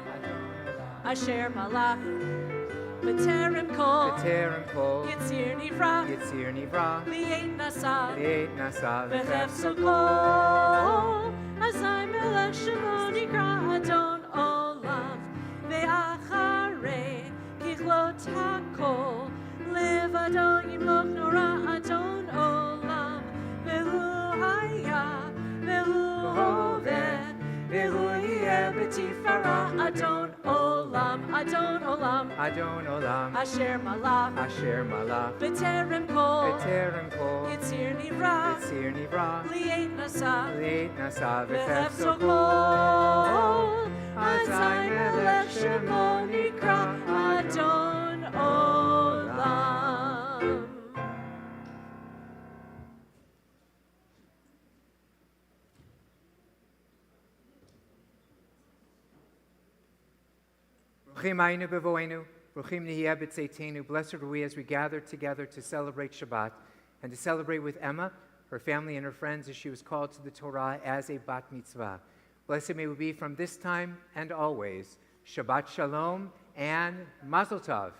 Asher Malach, B'terem Kol, Yitzir Nivra, Li'et Nasa, V'chefso Kol, Azai Melech Shemo Nikra Adon Olam, Ve'acharei Kichlot HaKol, Levado Yimloch Nora Adon Olam, Ve'hu Haya, Ve'hu Hoveh, Ve'hu Yeh B'tifara Adon Olam, Adon Olam, Asher Malach, B'terem Kol, Yitzir Nivra, Li'et Nasa, V'chefso Kol, Azai Melech Shemo Nikra Adon Olam. Bruchim ayinu bevoenu, bruchim nihiyeh b'tzeitenu. Blessed are we as we gather together to celebrate Shabbat and to celebrate with Emma, her family, and her friends as she was called to the Torah as a bat mitzvah. Blessed may we be from this time and always. Shabbat shalom and mazel tov.